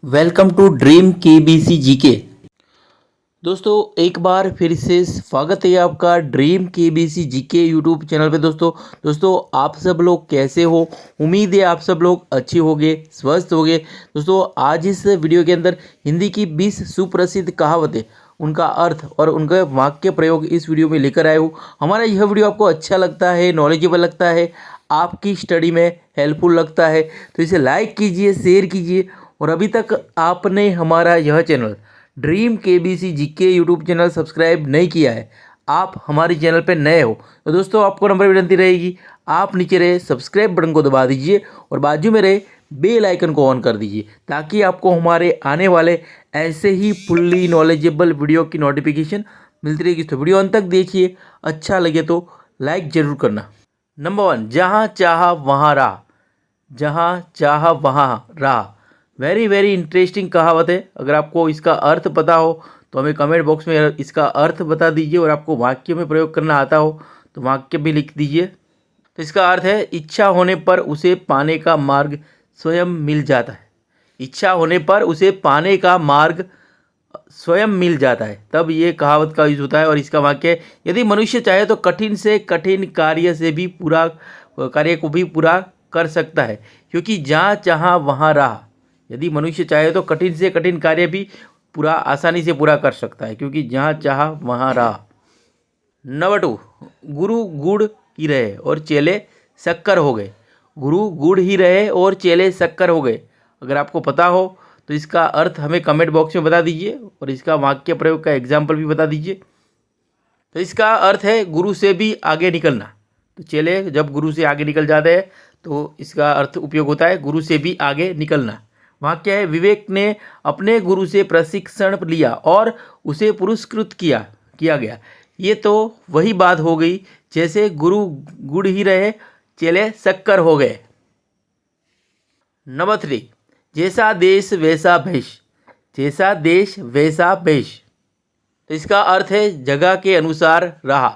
Welcome to Dream KBC GK. दोस्तों एक बार फिर से स्वागत है आपका Dream KBC GK YouTube channel पे। दोस्तों आप सब लोग कैसे हो? उम्मीद है आप सब लोग अच्छे होंगे, स्वस्थ होंगे। दोस्तों आज इस वीडियो के अंदर हिंदी की 20 सुप्रसिद्ध कहावतें, उनका अर्थ और उनका वाक्य प्रयोग इस वीडियो में लेकर आए हूँ। हमारा यह वीडियो आपको अच्छा लगता है, नॉलेजेबल लगता है, आपकी स्टडी में हेल्पफुल लगता है तो इसे लाइक कीजिए, शेयर कीजिए। और अभी तक आपने हमारा यह channel dream KBC GK YouTube channel subscribe नहीं किया है, आप हमारे चैनल पर नए हो तो दोस्तों आपको नंबर विनती रहेगी, आप नीचे रहे सब्सक्राइब बटन को दबा दीजिए और बाजू में रहे बेल आइकन को ऑन कर दीजिए ताकि आपको हमारे आने वाले ऐसे ही फुल्ली नॉलेजेबल वीडियो की नोटिफिकेशन मिलती रहेगी। तो वीडियो अंत तक देखिए, अच्छा लगे तो लाइक ज़रूर करना। नंबर 1, जहाँ चाह वहाँ राह। जहाँ चाह वहाँ राह, वेरी वेरी इंटरेस्टिंग कहावत है। अगर आपको इसका अर्थ पता हो तो हमें कमेंट बॉक्स में इसका अर्थ बता दीजिए, और आपको वाक्य में प्रयोग करना आता हो तो वाक्य भी लिख दीजिए। तो इसका अर्थ है, इच्छा होने पर उसे पाने का मार्ग स्वयं मिल जाता है। इच्छा होने पर उसे पाने का मार्ग स्वयं मिल जाता है, तब ये कहावत का यूज होता है। और इसका वाक्य है, यदि मनुष्य चाहे तो कठिन से कठिन कार्य को भी पूरा कर सकता है, क्योंकि जहाँ चाहा वहाँ राह। यदि मनुष्य चाहे तो कठिन से कठिन कार्य भी पूरा आसानी से पूरा कर सकता है, क्योंकि जहाँ चाहा वहाँ राह। नंबर 2, गुरु गुड़ ही रहे और चेले शक्कर हो गए। गुरु गुड़ ही रहे और चेले शक्कर हो गए। अगर आपको पता हो तो इसका अर्थ हमें कमेंट बॉक्स में बता दीजिए और इसका वाक्य प्रयोग का एग्जाम्पल भी बता दीजिए। तो इसका अर्थ है, गुरु से भी आगे निकलना। तो चेले जब गुरु से आगे निकल जाते हैं तो इसका अर्थ उपयोग होता है, गुरु से भी आगे निकलना। वाक्य है, विवेक ने अपने गुरु से प्रशिक्षण लिया और उसे पुरस्कृत किया गया। ये तो वही बात हो गई जैसे गुरु गुड़ ही रहे, चेले शक्कर हो गए। नंबर 3, जैसा देश वैसा भेष। जैसा देश वैसा भेष। तो इसका अर्थ है, जगह के अनुसार राह।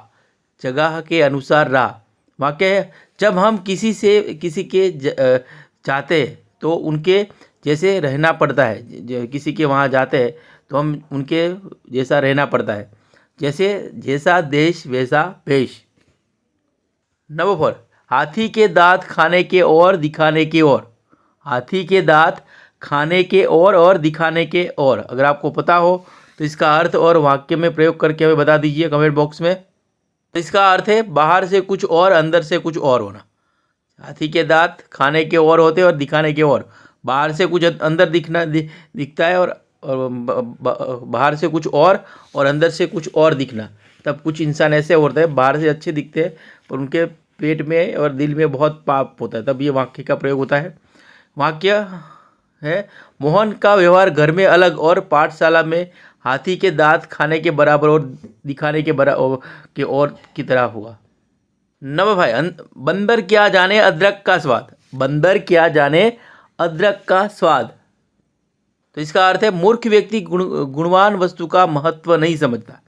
जगह के अनुसार राह। वाक्य है, जब हम किसी के चाहते हैं तो उनके जैसे रहना पड़ता है। किसी के वहाँ जाते हैं तो हम उनके जैसा रहना पड़ता है। जैसा देश वैसा भेष। नंबर 4, हाथी के दांत खाने के और दिखाने के और। हाथी के दांत खाने के और दिखाने के और। अगर आपको पता हो तो इसका अर्थ और वाक्य में प्रयोग करके हमें बता दीजिए कमेंट बॉक्स में। तो इसका अर्थ है, बाहर से कुछ और अंदर से कुछ और होना। हाथी के दांत खाने के और होते हैं और दिखाने के और। बाहर से कुछ अंदर दिखता है और बाहर से कुछ और अंदर से कुछ और दिखना। तब कुछ इंसान ऐसे होते हैं, बाहर से अच्छे दिखते हैं पर उनके पेट में और दिल में बहुत पाप होता है, तब ये वाक्य का प्रयोग होता है। वाक्य है, मोहन का व्यवहार घर में अलग और पाठशाला में हाथी के दांत खाने के बराबर और दिखाने के बराबर और की तरह हुआ। नंबर 5, बंदर क्या जाने अदरक का स्वाद। बंदर क्या जाने अदरक का स्वाद। तो इसका अर्थ है, मूर्ख व्यक्ति गुणवान वस्तु का महत्व नहीं समझता।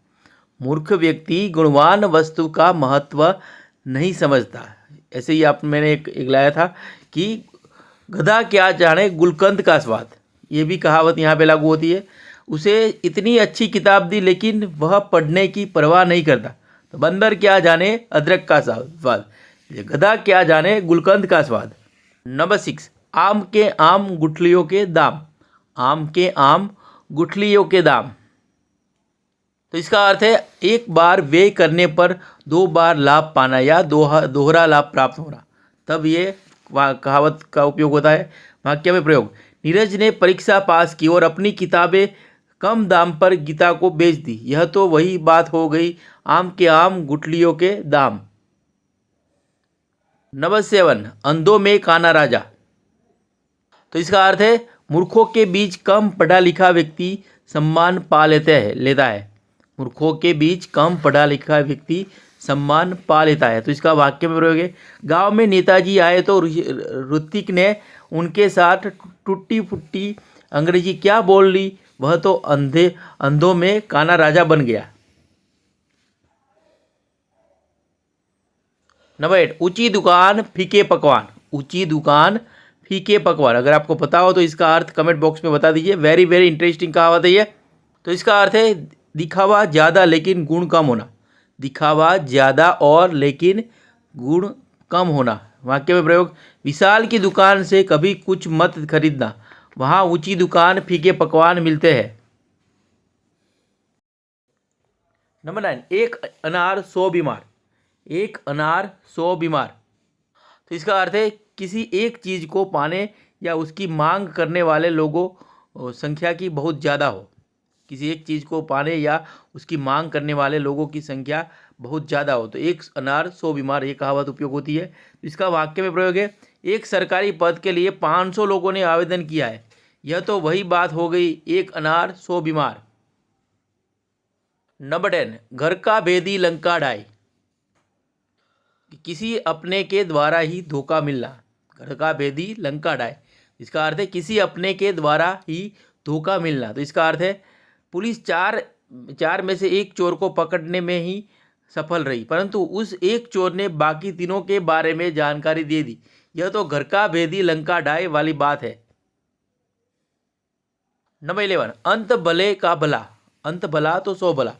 मूर्ख व्यक्ति गुणवान वस्तु का महत्व नहीं समझता। ऐसे ही मैंने एक लाया था कि गधा क्या जाने गुलकंद का स्वाद। ये भी कहावत यहाँ पे लागू होती है। उसे इतनी अच्छी किताब दी लेकिन वह पढ़ने की परवाह नहीं करता। तो बंदर क्या जाने अदरक का स्वाद, गधा क्या जाने गुलकंद का स्वाद। नंबर 6, आम के आम गुठलियों के दाम। आम के आम गुठलियों के दाम। तो इसका अर्थ है, एक बार व्यय करने पर 2 बार लाभ पाना या दोहरा लाभ प्राप्त होना, तब ये कहावत का उपयोग होता है। वाक्य में प्रयोग, नीरज ने परीक्षा पास की और अपनी किताबें कम दाम पर गीता को बेच दी। यह तो वही बात हो गई, आम के आम गुठलियों के दाम। नंबर 7, अंधों में काना राजा। तो इसका अर्थ है, मूर्खों के बीच कम पढ़ा लिखा व्यक्ति सम्मान पा लेता है। मूर्खों के बीच कम पढ़ा लिखा व्यक्ति सम्मान पा लेता है। तो इसका वाक्य में प्रयोग है, गांव में नेताजी आए तो ऋतिक ने उनके साथ टूटी फुट्टी अंग्रेजी क्या बोल ली, वह तो अंधों में काना राजा बन गया। नंबर 8, ऊंची दुकान फीके पकवान। ऊंची दुकान फीके पकवान। अगर आपको पता हो तो इसका अर्थ कमेंट बॉक्स में बता दीजिए। वेरी वेरी इंटरेस्टिंग कहावत है ये। तो इसका अर्थ है दिखावा ज़्यादा लेकिन गुण कम होना। दिखावा ज़्यादा और लेकिन गुण कम होना। वाक्य में प्रयोग, विशाल की दुकान से कभी कुछ मत खरीदना, वहाँ ऊंची दुकान फीके पकवान मिलते हैं। नंबर 9, एक अनार 100 बीमार। एक अनार 100 बीमार। तो इसका अर्थ है किसी एक चीज़ को पाने या उसकी मांग करने वाले लोगों संख्या की बहुत ज़्यादा हो। किसी एक चीज़ को पाने या उसकी मांग करने वाले लोगों की संख्या बहुत ज़्यादा हो तो एक अनार 100 बीमार, ये कहावत उपयोग होती है। इसका वाक्य में प्रयोग है, एक सरकारी पद के लिए 500 लोगों ने आवेदन किया है। यह तो वही बात हो गई, एक अनार 100 बीमार। नंबर 10, घर का भेदी लंका ढाई। किसी अपने के द्वारा ही धोखा मिलना। घर का भेदी लंका ढाई, इसका अर्थ है किसी अपने के द्वारा ही धोखा मिलना। तो इसका अर्थ है पुलिस चार में से एक चोर को पकड़ने में ही सफल रही, परंतु उस एक चोर ने बाकी तीनों के बारे में जानकारी दे दी। यह तो घर का भेदी लंका ढाई वाली बात है। नंबर 11, अंत भले का भला। अंत भला तो सो भला,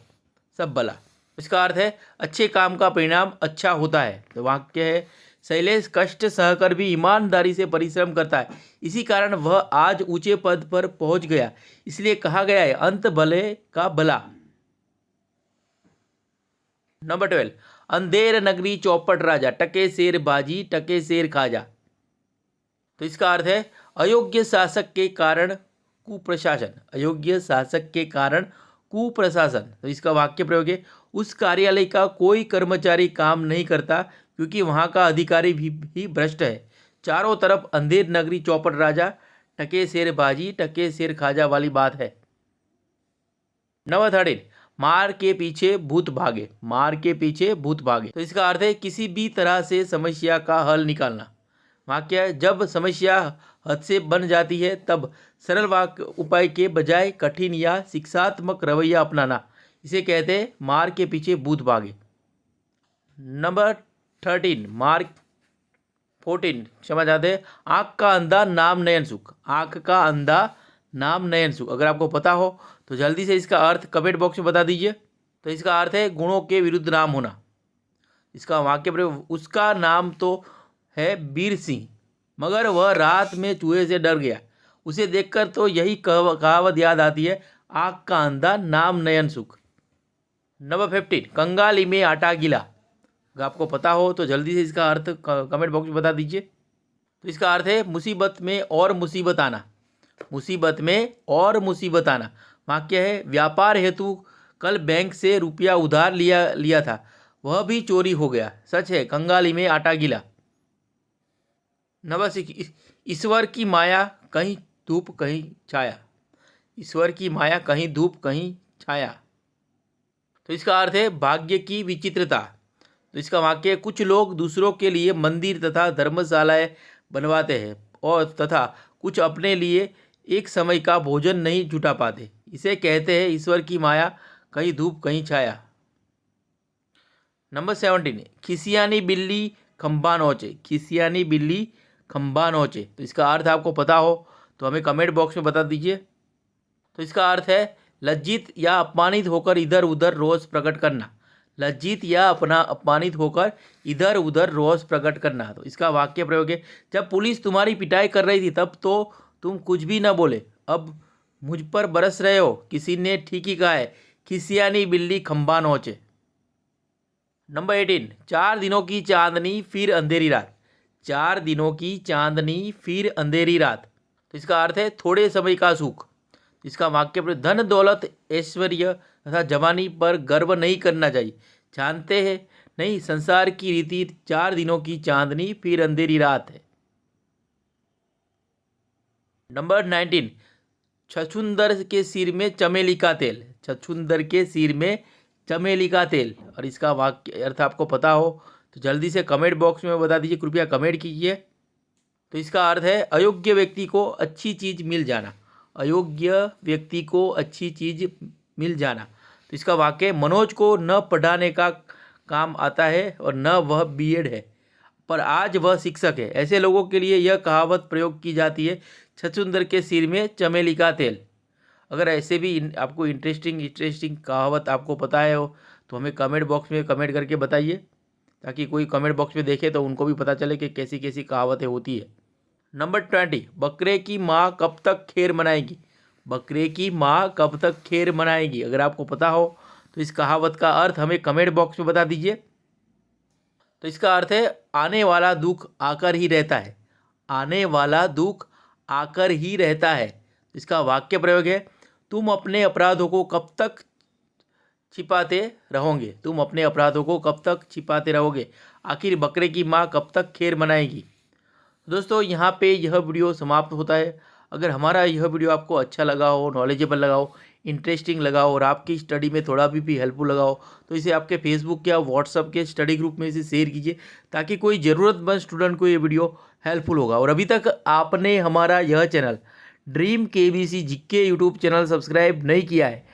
सब भला। इसका अर्थ है अच्छे काम का परिणाम अच्छा होता है। तो वाक्य है, शैलेश कष्ट सहकर भी ईमानदारी से परिश्रम करता है, इसी कारण वह आज ऊंचे पद पर पहुंच गया। इसलिए कहा गया है अंत भले का भला। नंबर 12, अंधेर नगरी चौपट राजा, टके शेर बाजी टके शेर खाजा। तो इसका अर्थ है अयोग्य शासक के कारण कुप्रशासन। अयोग्य शासक के कारण कुप्रशासन। तो इसका वाक्य प्रयोग है, उस कार्यालय का कोई कर्मचारी काम नहीं करता क्योंकि वहाँ का अधिकारी भी भ्रष्ट है। चारों तरफ अंधेर नगरी चौपट राजा, टके शेर बाजी टके शेर खाजा वाली बात है। नंबर 13, मार के पीछे भूत भागे। मार के पीछे भूत भागे। तो इसका अर्थ है किसी भी तरह से समस्या का हल निकालना। वाक्य है, जब समस्या हद से बन जाती है तब सरल वाक्य उपाय के बजाय कठिन या शिक्षात्मक रवैया अपनाना, इसे कहते हैं मार के पीछे भूत भागे। नंबर 13, मार्क 14 क्षमा चाहते हैं, आँख का अंधा नाम नयन सुख। आँख का अंधा नाम नयन सुख। अगर आपको पता हो तो जल्दी से इसका अर्थ कमेंट बॉक्स में बता दीजिए। तो इसका अर्थ है गुणों के विरुद्ध नाम होना। इसका वाक्य प्रयोग, उसका नाम तो है वीर सिंह, मगर वह रात में चूहे से डर गया। उसे देखकर तो यही कहावत याद आती है, आँख का अंधा नाम नयन सुख। नंबर 15, कंगाली में आटा गीला। अगर आपको पता हो तो जल्दी से इसका अर्थ कमेंट बॉक्स में बता दीजिए। तो इसका अर्थ है मुसीबत में और मुसीबत आना। मुसीबत में और मुसीबत आना। वाक्य है, व्यापार हेतु कल बैंक से रुपया उधार लिया था, वह भी चोरी हो गया। सच है कंगाली में आटा गीला। नंबर 6, ईश्वर की माया कहीं धूप कहीं छाया। ईश्वर की माया कहीं धूप कहीं छाया। तो इसका अर्थ है भाग्य की विचित्रता। तो इसका वाक्य है, कुछ लोग दूसरों के लिए मंदिर तथा धर्मशालाएं बनवाते हैं और तथा कुछ अपने लिए एक समय का भोजन नहीं जुटा पाते, इसे कहते हैं ईश्वर की माया कहीं धूप कहीं छाया। नंबर 17, खिसियानी बिल्ली खंबा नोचे। खिसियानी बिल्ली खंबा नोचे। तो इसका अर्थ आपको पता हो तो हमें कमेंट बॉक्स में बता दीजिए। तो इसका अर्थ है लज्जित या अपमानित होकर इधर उधर रोष प्रकट करना। लज्जित या अपमानित होकर इधर उधर रोष प्रकट करना। तो इसका वाक्य प्रयोग है, जब पुलिस तुम्हारी पिटाई कर रही थी तब तो तुम कुछ भी न बोले, अब मुझ पर बरस रहे हो। किसी ने ठीक ही कहा है, खिसियानी बिल्ली खंबा नोचे। नंबर 18, 4 दिनों की चांदनी फिर अंधेरी रात। 4 दिनों की चांदनी फिर अंधेरी रात। तो इसका अर्थ है थोड़े समय का सुख। इसका वाक्य प्रयोग, धन दौलत ऐश्वर्य तथा जवानी पर गर्व नहीं करना चाहिए, जानते हैं नहीं संसार की रीति 4 दिनों की चांदनी फिर अंधेरी रात है। नंबर 19, छछूंदर के सिर में चमेली का तेल। छछूंदर के सिर में चमेली का तेल। और इसका वाक्य अर्थ आपको पता हो तो जल्दी से कमेंट बॉक्स में बता दीजिए, कृपया कमेंट कीजिए। तो इसका अर्थ है अयोग्य व्यक्ति को अच्छी चीज़ मिल जाना। अयोग्य व्यक्ति को अच्छी चीज़ मिल जाना। तो इसका वाक्य, मनोज को न पढ़ाने का काम आता है और न वह बीएड है, पर आज वह शिक्षक है। ऐसे लोगों के लिए यह कहावत प्रयोग की जाती है, छछूंदर के सिर में चमेली का तेल। अगर ऐसे भी आपको इंटरेस्टिंग कहावत आपको पता है हो तो हमें कमेंट बॉक्स में कमेंट करके बताइए, ताकि कोई कमेंट बॉक्स में देखे तो उनको भी पता चले कि कैसी कैसी कहावतें होती है। नंबर 20, बकरे की माँ कब तक खैर मनाएगी। बकरे की माँ कब तक खैर मनाएगी, अगर आपको पता हो तो इस कहावत का अर्थ हमें कमेंट बॉक्स में बता दीजिए। तो इसका अर्थ है आने वाला दुख आकर ही रहता है। आने वाला दुख आकर ही रहता है। इसका वाक्य प्रयोग है, तुम अपने अपराधों को कब तक छिपाते रहोगे। तुम अपने अपराधों को कब तक छिपाते रहोगे, आखिर बकरे की माँ कब तक खैर मनाएगी। दोस्तों यहाँ पे यह वीडियो समाप्त होता है। अगर हमारा यह वीडियो आपको अच्छा लगा हो, नॉलेजेबल लगा हो, इंटरेस्टिंग लगा हो और आपकी स्टडी में थोड़ा भी हेल्पफुल लगा हो तो इसे आपके फेसबुक या व्हाट्सअप के स्टडी ग्रुप में इसे शेयर कीजिए, ताकि कोई ज़रूरतमंद स्टूडेंट को ये वीडियो हेल्पफुल होगा। और अभी तक आपने हमारा यह channel dream KBC GK YouTube channel subscribe नहीं किया है,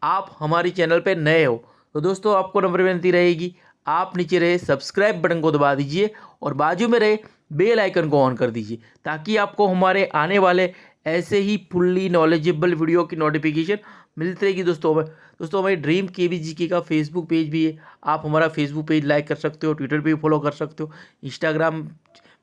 आप हमारे चैनल पर नए हो तो दोस्तों आपको नंबर विनती रहेगी, आप नीचे रहे सब्सक्राइब बटन को दबा दीजिए और बाजू में रहे बेल आइकन को ऑन कर दीजिए, ताकि आपको हमारे आने वाले ऐसे ही फुल्ली नॉलेजेबल वीडियो की नोटिफिकेशन मिलती रहेगी। दोस्तों हमारे ड्रीम KBC का फेसबुक पेज भी है, आप हमारा फेसबुक पेज लाइक कर सकते हो, ट्विटर पे भी फॉलो कर सकते हो, इंस्टाग्राम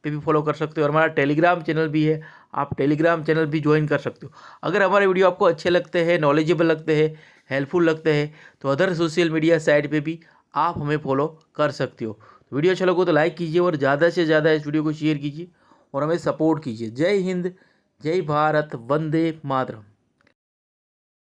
पे भी फॉलो कर सकते हो और हमारा टेलीग्राम चैनल भी है, आप टेलीग्राम चैनल भी ज्वाइन कर सकते हो। अगर हमारे वीडियो आपको अच्छे लगते हैं, नॉलेजेबल लगते हैं, हेल्पफुल लगते हैं तो अदर सोशल मीडिया साइट पे भी आप हमें फॉलो कर सकते हो। तो वीडियो अच्छा लगे तो लाइक कीजिए और ज़्यादा से ज़्यादा इस वीडियो को शेयर कीजिए और हमें सपोर्ट कीजिए। जय हिंद, जय भारत, वंदे मातरम।